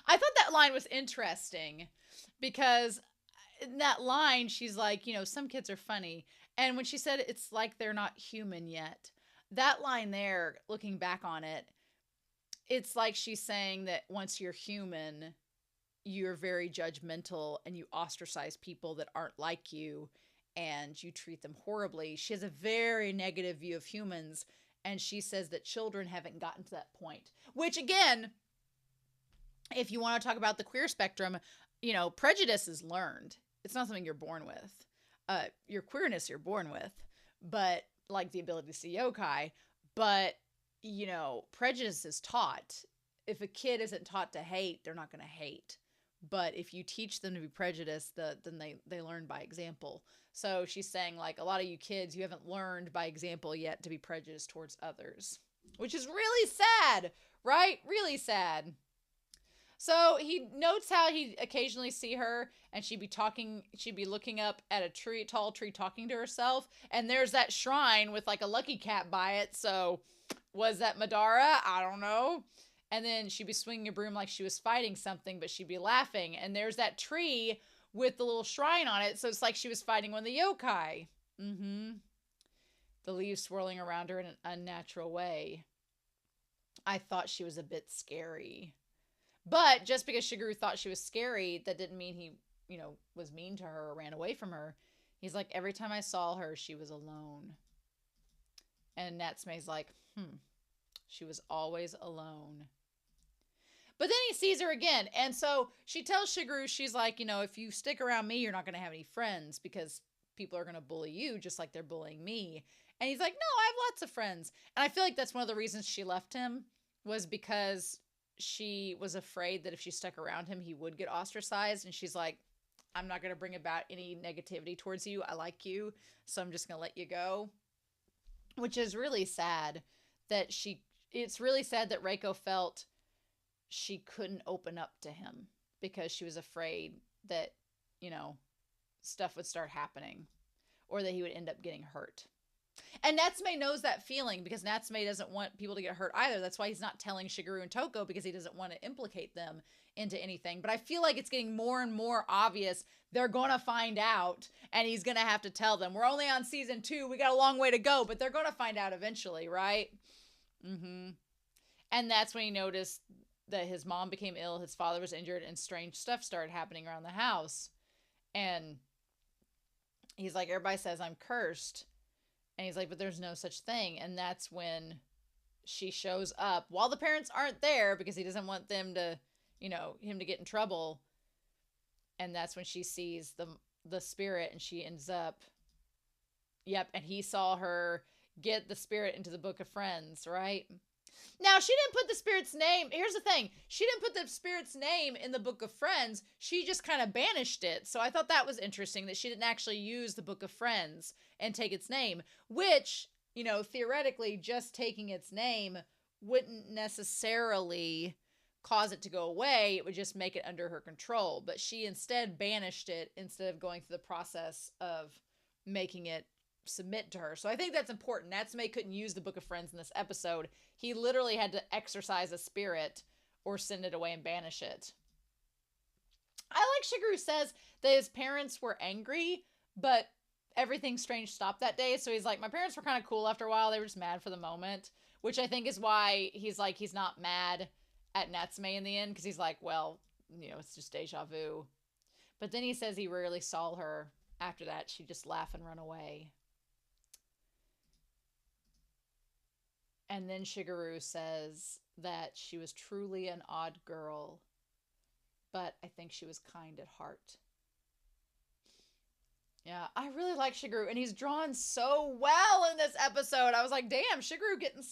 I thought that line was interesting, because in that line, she's like, some kids are funny. And when she said, it's like they're not human yet, that line there, looking back on it, it's like she's saying that once you're human, you're very judgmental and you ostracize people that aren't like you and you treat them horribly. She has a very negative view of humans, and she says that children haven't gotten to that point. Which, again, if you want to talk about the queer spectrum, prejudice is learned. It's not something you're born with. your queerness you're born with, but like the ability to see yokai, but you know, prejudice is taught. If a kid isn't taught to hate, they're not going to hate. But if you teach them to be prejudiced, then they learn by example. So she's saying, like, a lot of you kids, you haven't learned by example yet to be prejudiced towards others, which is really sad, right? Really sad. So he notes how he'd occasionally see her and she'd be looking up at a tall tree talking to herself. And there's that shrine with like a lucky cat by it. So was that Madara? I don't know. And then she'd be swinging a broom like she was fighting something, but she'd be laughing. And there's that tree with the little shrine on it. So it's like she was fighting one of the yokai. The leaves swirling around her in an unnatural way. I thought she was a bit scary. But just because Shigeru thought she was scary, that didn't mean he, you know, was mean to her or ran away from her. He's like, every time I saw her, she was alone. And Natsume's like, she was always alone. But then he sees her again. And so she tells Shigeru, she's like, you know, if you stick around me, you're not going to have any friends because people are going to bully you just like they're bullying me. And he's like, no, I have lots of friends. And I feel like that's one of the reasons she left him, was because she was afraid that if she stuck around him, he would get ostracized. And she's like, I'm not going to bring about any negativity towards you. I like you, so I'm just going to let you go. Which is really sad that it's really sad that Reiko felt she couldn't open up to him because she was afraid that, you know, stuff would start happening or that he would end up getting hurt. And Natsume knows that feeling because Natsume doesn't want people to get hurt either. That's why he's not telling Shigeru and Toko, because he doesn't want to implicate them into anything. But I feel like it's getting more and more obvious they're going to find out and he's going to have to tell them. We're only on season 2. We got a long way to go, but they're going to find out eventually, right? And that's when he noticed that his mom became ill, his father was injured, and strange stuff started happening around the house. And he's like, everybody says I'm cursed. And he's like, but there's no such thing. And that's when she shows up while the parents aren't there because he doesn't want them to, you know, him to get in trouble. And that's when she sees the spirit and she ends up, and he saw her get the spirit into the Book of Friends, right? Now, she didn't put the spirit's name. Here's the thing. She didn't put the spirit's name in the Book of Friends. She just kind of banished it. So I thought that was interesting that she didn't actually use the Book of Friends and take its name, which, you know, theoretically, just taking its name wouldn't necessarily cause it to go away. It would just make it under her control. But she instead banished it instead of going through the process of making it submit to her. So I think that's important. Natsume couldn't use the Book of Friends in this episode. He literally had to exorcise a spirit or send it away and banish it. I like Shigeru says that his parents were angry, but everything strange stopped that day. So he's like, my parents were kind of cool after a while. They were just mad for the moment, which I think is why he's like, he's not mad at Natsume in the end, because he's like, well, you know, it's just deja vu. But then he says he rarely saw her after that. She'd just laugh and run away. And then Shigeru says that she was truly an odd girl, but I think she was kind at heart. Yeah, I really like Shigeru, and he's drawn so well in this episode. I was like, damn, Shigeru getting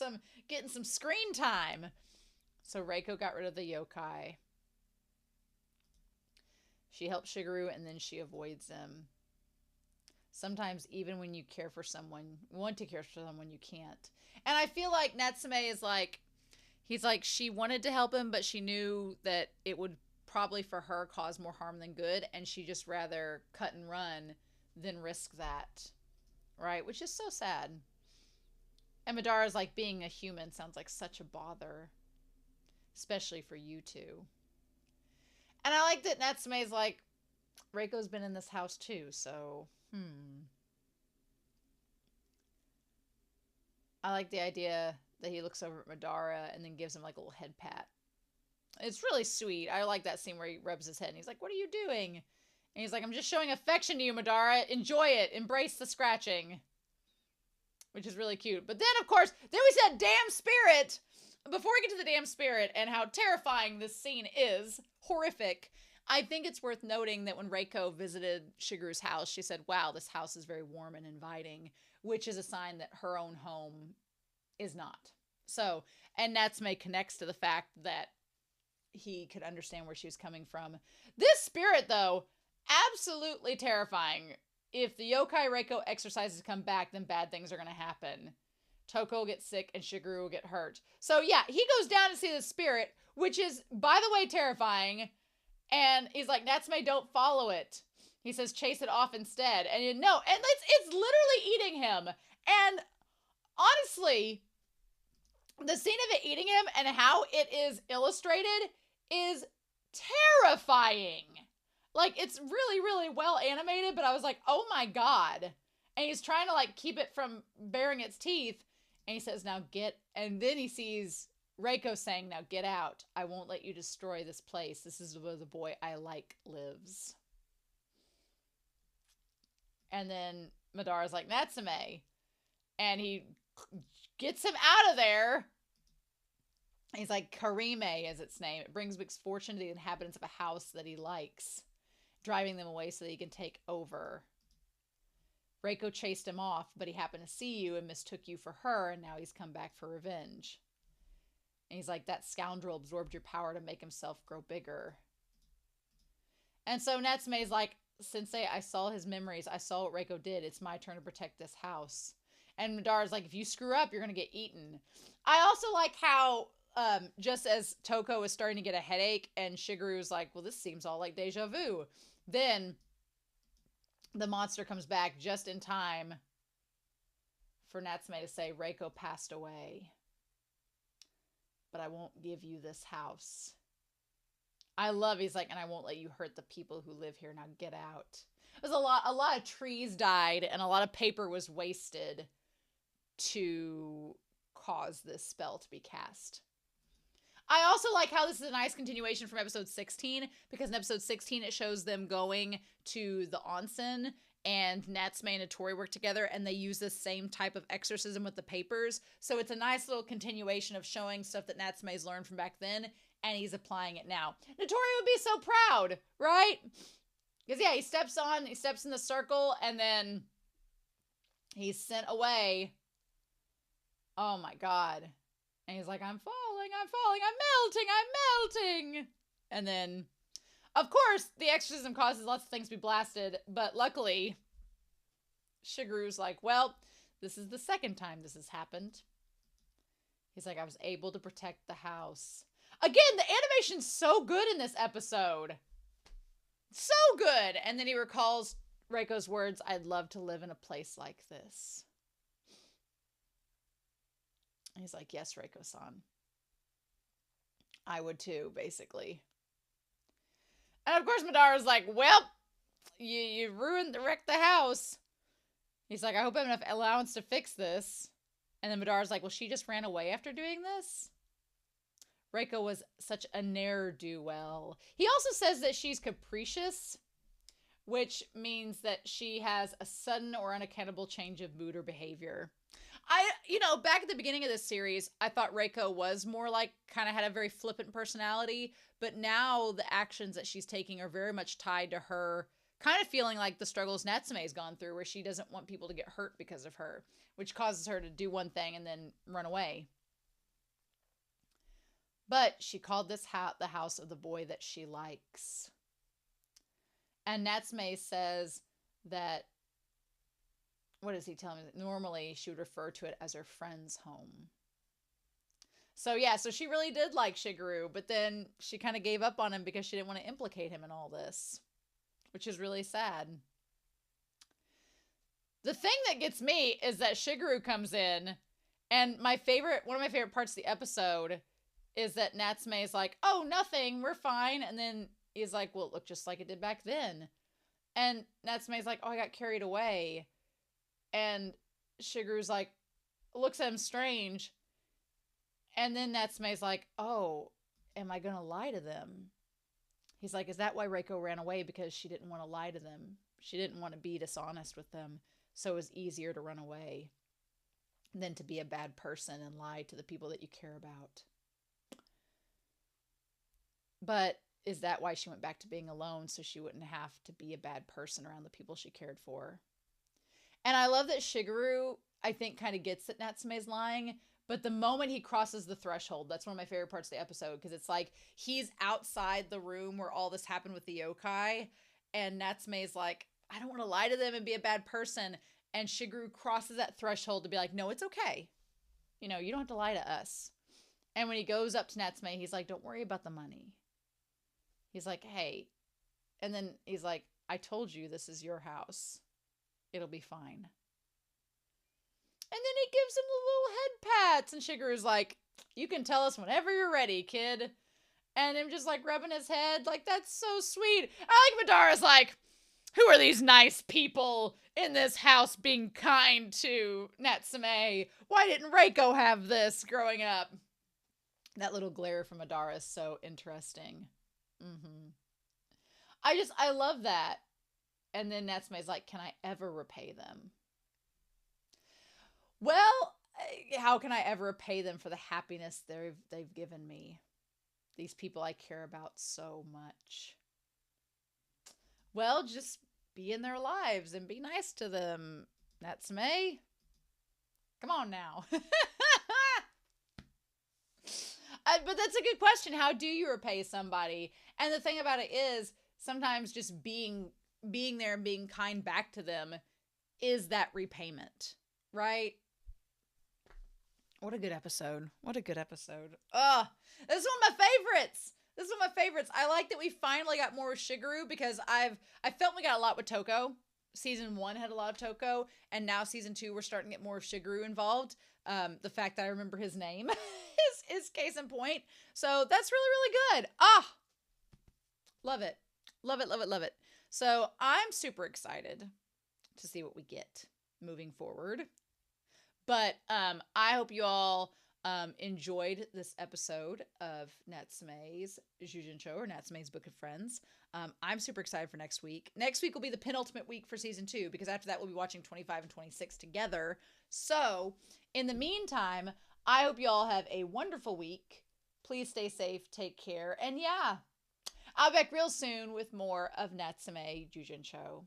some screen time. So Reiko got rid of the yokai. She helps Shigeru, and then she avoids him. Sometimes even when you care for someone, want to care for someone, you can't. And I feel like Natsume is like, he's like, she wanted to help him, but she knew that it would probably for her cause more harm than good. And she just rather cut and run than risk that. Right? Which is so sad. And Madara's like, being a human sounds like such a bother. Especially for you two. And I like that Natsume is like, Reiko's been in this house too, so... I like the idea that he looks over at Madara and then gives him like a little head pat. It's really sweet. I like that scene where he rubs his head and he's like, what are you doing? And he's like, I'm just showing affection to you, Madara. Enjoy it. Embrace the scratching. Which is really cute. But then, of course, there was that damn spirit. Before we get to the damn spirit and how terrifying this scene is, horrific, I think it's worth noting that when Reiko visited Shigeru's house, she said, wow, this house is very warm and inviting, which is a sign that her own home is not. So, and Natsume connects to the fact that he could understand where she was coming from. This spirit, though, absolutely terrifying. If the yokai Reiko exorcises come back, then bad things are going to happen. Toko will get sick and Shigeru will get hurt. So yeah, he goes down to see the spirit, which is, by the way, terrifying. And he's like, Natsume, don't follow it. He says, chase it off instead. And no, and it's literally eating him. And honestly, the scene of it eating him and how it is illustrated is terrifying. Like, it's really, really well animated, but I was like, oh my God. And he's trying to, like, keep it from baring its teeth. And he says, now get, and then he sees Reiko saying, now get out. I won't let you destroy this place. This is where the boy I like lives. And then Madara's like, Natsume. And he gets him out of there. He's like, Karime is its name. It brings misfortune to the inhabitants of a house that he likes, driving them away so that he can take over. Reiko chased him off, but he happened to see you and mistook you for her, and now he's come back for revenge. And he's like, that scoundrel absorbed your power to make himself grow bigger. And so Natsume's like, Sensei, I saw his memories. I saw what Reiko did. It's my turn to protect this house. And Madara's like, if you screw up, you're going to get eaten. I also like how, just as Toko is starting to get a headache, and Shigeru's like, well, this seems all like deja vu. Then the monster comes back just in time for Natsume to say, Reiko passed away, but I won't give you this house. I love, he's like, and I won't let you hurt the people who live here. Now get out. There's a lot of trees died and a lot of paper was wasted to cause this spell to be cast. I also like how this is a nice continuation from episode 16, because in episode 16 it shows them going to the onsen and Natsume and Hattori work together and they use the same type of exorcism with the papers. So it's a nice little continuation of showing stuff that Natsume's learned from back then and he's applying it now. Hattori would be so proud, right? Because yeah, he steps in the circle and then he's sent away. Oh my God. And he's like, I'm falling, I'm melting. And then, of course, the exorcism causes lots of things to be blasted, but luckily, Shigeru's like, well, this is the second time this has happened. He's like, I was able to protect the house. Again, the animation's so good in this episode. So good. And then he recalls Reiko's words, I'd love to live in a place like this. He's like, yes, Reiko-san. I would too, basically. And of course, Madara's like, well, you wrecked the house. He's like, I hope I have enough allowance to fix this. And then Madara's like, well, she just ran away after doing this? Reiko was such a ne'er-do-well. He also says that she's capricious, which means that she has a sudden or unaccountable change of mood or behavior. Back at the beginning of this series, I thought Reiko was more like, kind of had a very flippant personality, but now the actions that she's taking are very much tied to her kind of feeling like the struggles Natsume's gone through, where she doesn't want people to get hurt because of her, which causes her to do one thing and then run away. But she called this the house of the boy that she likes. And Natsume says that, what does he tell me? Normally, she would refer to it as her friend's home. So yeah, so she really did like Shigeru, but then she kind of gave up on him because she didn't want to implicate him in all this, which is really sad. The thing that gets me is that Shigeru comes in, and one of my favorite parts of the episode is that Natsume is like, oh, nothing, we're fine. And then he's like, well, it looked just like it did back then. And Natsume's like, oh, I got carried away. And Shigeru's like, looks at him strange. And then Natsume's like, oh, am I going to lie to them? He's like, is that why Reiko ran away? Because she didn't want to lie to them. She didn't want to be dishonest with them. So it was easier to run away than to be a bad person and lie to the people that you care about. But is that why she went back to being alone, so she wouldn't have to be a bad person around the people she cared for? And I love that Shigeru, I think, kind of gets that Natsume's lying, but the moment he crosses the threshold, that's one of my favorite parts of the episode, because it's like he's outside the room where all this happened with the yokai, and Natsume's like, I don't want to lie to them and be a bad person. And Shigeru crosses that threshold to be like, no, it's okay. You know, you don't have to lie to us. And when he goes up to Natsume, he's like, don't worry about the money. He's like, hey. And then he's like, I told you this is your house. It'll be fine. And then he gives him the little head pats. And Shigeru's like, you can tell us whenever you're ready, kid. And him just like rubbing his head. Like, that's so sweet. I like Madara's like, who are these nice people in this house being kind to Natsume? Why didn't Reiko have this growing up? That little glare from Madara is so interesting. I love that. And then Natsume's like, can I ever repay them? Well, how can I ever repay them for the happiness they've given me? These people I care about so much. Well, just be in their lives and be nice to them, Natsume. Come on now. But that's a good question. How do you repay somebody? And the thing about it is, sometimes just being there and being kind back to them is that repayment, right? What a good episode. What a good episode. Ugh. This is one of my favorites. This is one of my favorites. I like that we finally got more with Shigeru, because I felt we got a lot with Toko. Season 1 had a lot of Toko, and now season 2 we're starting to get more of Shigeru involved. The fact that I remember his name is case in point. So that's really, really good. Love it. Love it, love it, love it. So I'm super excited to see what we get moving forward. But I hope you all enjoyed this episode of Natsume's Yujin-Cho, or Natsume's Book of Friends. I'm super excited for next week. Next week will be the penultimate week for season 2, because after that we'll be watching 25 and 26 together. So in the meantime, I hope you all have a wonderful week. Please stay safe, take care, and yeah, I'll be back real soon with more of Natsume Yujin-Cho.